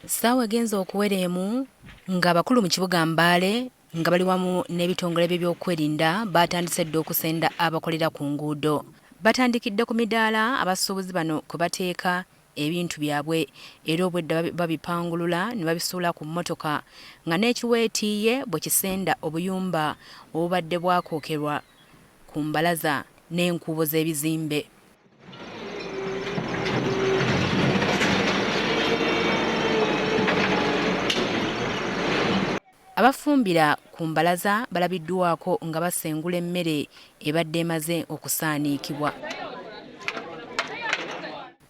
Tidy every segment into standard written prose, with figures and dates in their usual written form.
Ssaawa egenza okuwera emu ng'abakulu mu kibuga Mbale nga bali wamu n'ebitongole by'ebyokwerinda batandise dda okusenda abakolera ku nguudo. Batandikidde ku midaala abasuubuzi bano kwe bateeka ebintu byabwe era obwedda babipangulula ne babisuula ku mmotoka nga n'ekiweetiiye bwe kisenda obuyumba obubadde bwakookerwa ku mbalaza n'enkuubo z'ebizimbe. Abafumbira ku mbalaza balabiddwako nga basengula emmere ebadde emaze okusaaniikibwa.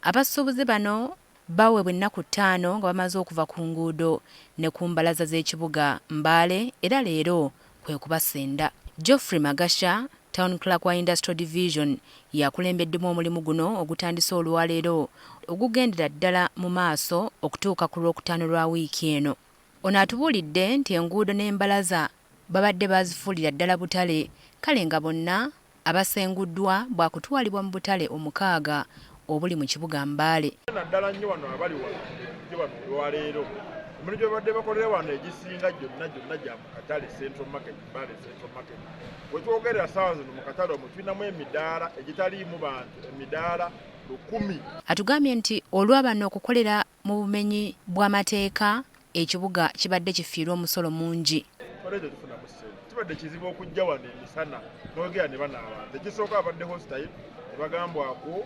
Abasuubuzi bano baweebwa ennaku 5 nga bamaze okuva ku nguudo ne ku mbalaza z'ekibuga Mbale era leero kwe kubasenda. Geoffrey Magasha, Town Clerk wa Industrial Division, yakulembeddemu omulimu guno ogutandise olwaleero ogugendera ddala mu maaso okutuuka ku Lwokutaano lwa wiiki eno. Ono atubuulidde nti enguudo n'embalaza babadde bazifuulira ddala butale, kale nga bonna abasenguddwa bwakutwalibwa mu butale 6 obuli mu kibuga Mbale. Naddala nnyo wano abali wano olwaleero emirimu gye babadde bakolera wano egisinga gyonna gya mu katale Central Market, Mbale Central Market. Bwe twogerera ssaawa zino mu katale omwo tulinamu emidaala egitaliimu bantu, emidaala 1000. Atugambye nti olw'abano okukolera mu bumenyi bw'amateeka ekibuga kibadde kifiirwa omusolo mungi. Kibadde kizibu okujja wano emisana n'ogera ne banaaba. Ekisooka abadde hostile ne bagambwako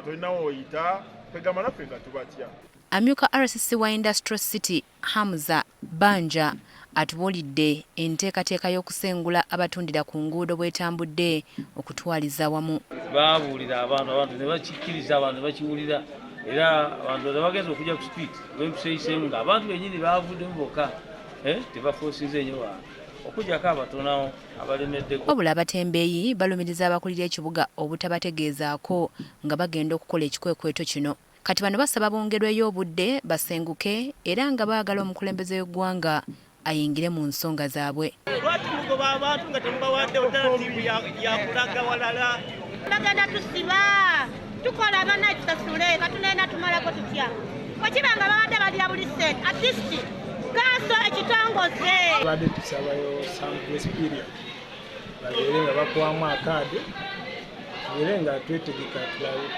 tolinawo oyita kwegamba naffe nga tubatya. Amyuka RCC wa Industrial City Hamza Banja atubuulidde enteekateeka y'okusengula abatundira ku nguudo bw'etambudde okutwaliza wamu. Baabuulira abantu ne bakikkiriza, abantu ne bakiwulira. Era abantu bagenza okujja ku street bempiseeyiseemu ng'abantu bennyini baavuddemu bokka tebafoosize nnyo bantu okujjako abatonawo abalemeddeko. Wabula abatembeeyi balumiriza abakulira ekibuga obutabategeezaako nga bagenda okukola ekikwekweto kino. Kati bano basaba bongerweyo obudde basenguke era nga baagala omukulembeze w'eggwanga ayingire mu nsonga zaabwe. Lwaki mugoba abantu nga temubawadde alternativu yakulaga walala? Bagenda tusiba tukola abana ekisasule katunena tumalako tutya kwekibanga babadde balira buli sente at least kaso ekitongoze babadde tusabayo some grace period babeere nga bakuwamu akaadi era nga twetegeka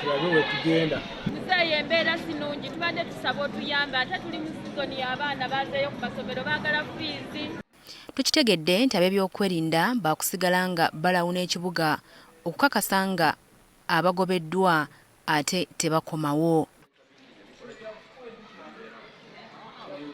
tulabe we tugenda. Tuseeyo embeera sinungi tubadde tusaba otuyamba ate tuli mu sizoni y'abaana bazeeyo ku masomero baagala fiizi. Tukitegedde nti ab'ebyokwerinda baakusigala nga balawuna ekibuga okukakasa nga abagobeddwa ate tebakomawo.